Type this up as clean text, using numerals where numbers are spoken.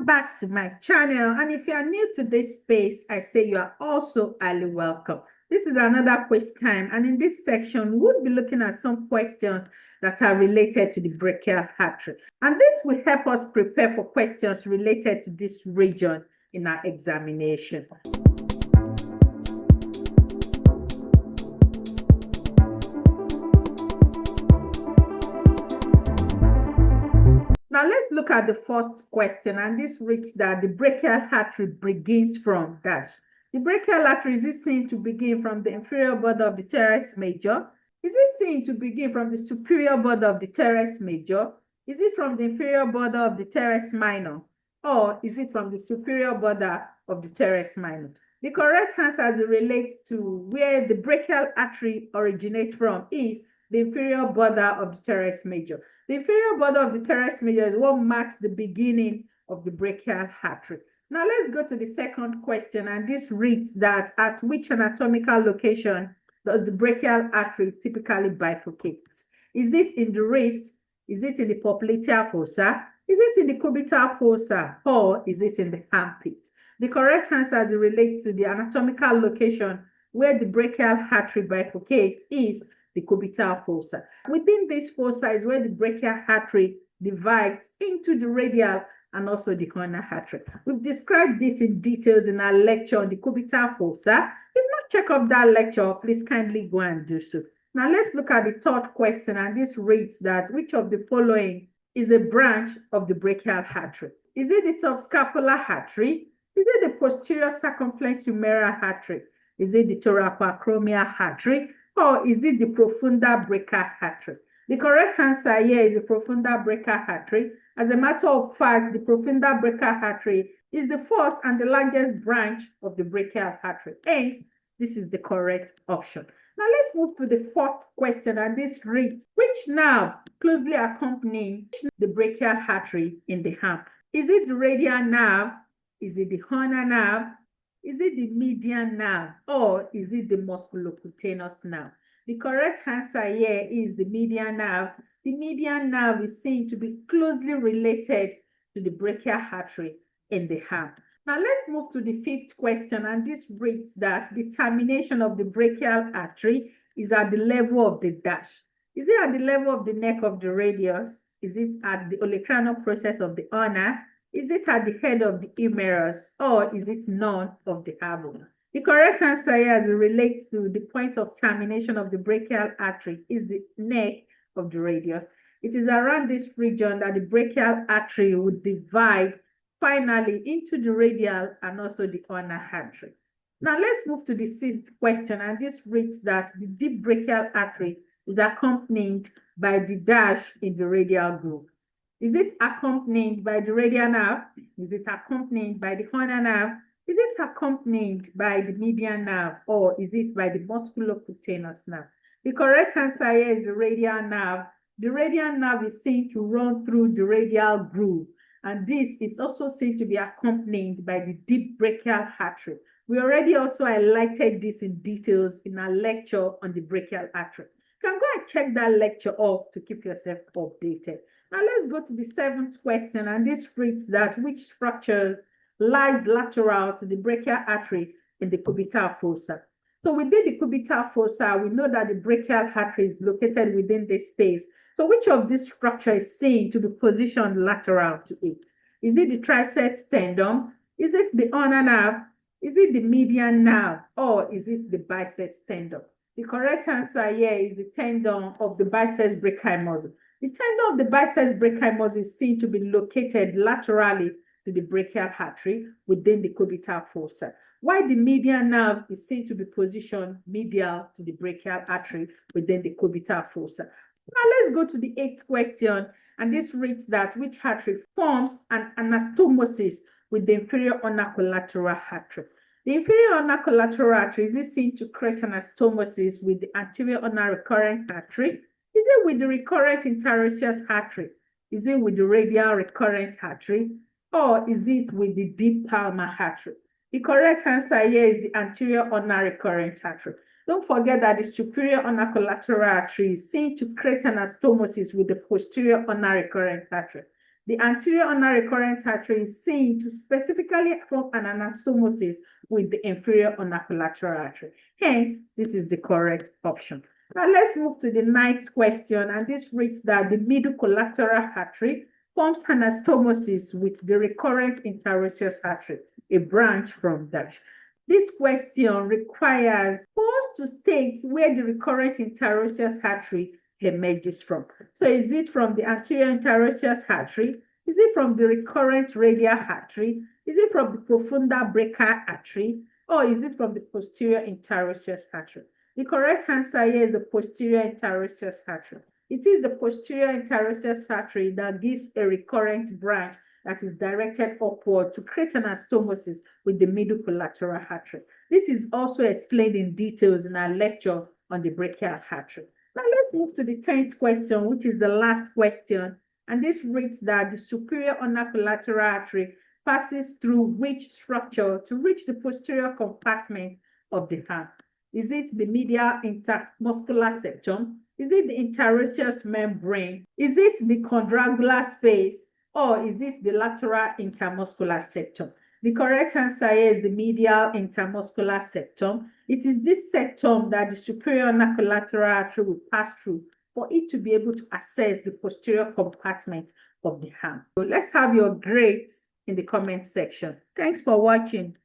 back to my channel, and if you are new to this space, I say you are also highly welcome. This is another quiz time, and in this section we'll be looking at some questions that are related to the brachial artery, and this will help us prepare for questions related to this region in our examination. Now let's look at the first question, and this reads that the brachial artery begins from dash. The brachial artery, is it seen to begin from the inferior border of the teres major? Is it seen to begin from the superior border of the teres major? Is it from the inferior border of the teres minor? Or is it from the superior border of the teres minor? The correct answer as it relates to where the brachial artery originates from is the inferior border of the teres major. The inferior border of the teres major is what marks the beginning of the brachial artery. Now let's go to the second question, and this reads that at which anatomical location does the brachial artery typically bifurcate? Is it in the wrist? Is it in the popliteal fossa? Is it in the cubital fossa? Or is it in the armpit? The correct answer as it relates to the anatomical location where the brachial artery bifurcates is the cubital fossa. Within this fossa is where the brachial artery divides into the radial and also the ulnar artery. We've described this in details in our lecture on the cubital fossa. If not check up that lecture, please kindly go and do so. Now let's look at the third question, and this reads that which of the following is a branch of the brachial artery? Is it the subscapular artery? Is it the posterior circumflex humeral artery? Is it the thoracoacromial artery? Or is it the profunda brachial artery? The correct answer here is the profunda brachial artery. As a matter of fact, the profunda brachial artery is the first and the largest branch of the brachial artery. Hence, this is the correct option. Now let's move to the fourth question, and this reads, which nerve closely accompanies the brachial artery in the arm? Is it the radial nerve? Is it the ulnar nerve? Is it the median nerve? Or is it the musculocutaneous nerve? The correct answer here is the median nerve. The median nerve is seen to be closely related to the brachial artery in the arm. Now let's move to the fifth question, and this reads that the termination of the brachial artery is at the level of the dash. Is it at the level of the neck of the radius? Is it at the olecranon process of the ulna? Is it at the head of the humerus? Or is it none of the above? The correct answer here as it relates to the point of termination of the brachial artery is the neck of the radius. It is around this region that the brachial artery would divide finally into the radial and also the ulnar artery. Now let's move to the sixth question, and this reads that the deep brachial artery is accompanied by the dash in the radial groove. Is it accompanied by the radial nerve? Is it accompanied by the ulnar nerve? Is it accompanied by the median nerve? Or is it by the musculocutaneous nerve? The correct answer here is the radial nerve. The radial nerve is seen to run through the radial groove, and this is also seen to be accompanied by the deep brachial artery. We already also highlighted this in details in our lecture on the brachial artery. You can go and check that lecture up to keep yourself updated. Now let's go to the seventh question, and this reads that which structure lies lateral to the brachial artery in the cubital fossa? So within the cubital fossa, we know that the brachial artery is located within this space. So which of these structures is seen to be positioned lateral to it? Is it the triceps tendon? Is it the ulnar nerve? Is it the median nerve? Or is it the biceps tendon? The correct answer here is the tendon of the biceps brachii muscle. The tendon of the biceps brachii muscle is seen to be located laterally to the brachial artery within the cubital fossa, while the median nerve is seen to be positioned medial to the brachial artery within the cubital fossa. Now let's go to the eighth question, and this reads that which artery forms an anastomosis with the inferior ulnar collateral artery? The inferior ulnar collateral artery, is it seen to create anastomosis with the anterior ulnar recurrent artery? Is it with the recurrent interosseous artery? Is it with the radial recurrent artery? Or is it with the deep palmar artery? The correct answer here is the anterior ulnar recurrent artery. Don't forget that the superior ulnar collateral artery is seen to create anastomosis with the posterior ulnar recurrent artery. The anterior ulnar recurrent artery is seen to specifically form an anastomosis with the inferior ulnar collateral artery. Hence, this is the correct option. Now let's move to the ninth question, and this reads that the middle collateral artery forms anastomosis with the recurrent interosseous artery, a branch from that. This question requires us to state where the recurrent interosseous artery emerges from. So is it from the anterior interosseous artery? Is it from the recurrent radial artery? Is it from the profunda brachial artery? Or is it from the posterior interosseous artery? The correct answer here is the posterior interosseous artery. It is the posterior interosseous artery that gives a recurrent branch that is directed upward to create an anastomosis with the middle collateral artery. This is also explained in details in our lecture on the brachial artery. Now let's move to the 10th question, which is the last question. And this reads that the superior ulnar collateral artery passes through which structure to reach the posterior compartment of the hand? Is it the medial intermuscular septum? Is it the interosseous membrane? Is it the quadrangular space? Or is it the lateral intermuscular septum? The correct answer here is the medial intermuscular septum. It is this septum that the superior ulnar collateral artery will pass through for it to be able to access the posterior compartment of the hand. So let's have your grades in the comment section. Thanks for watching.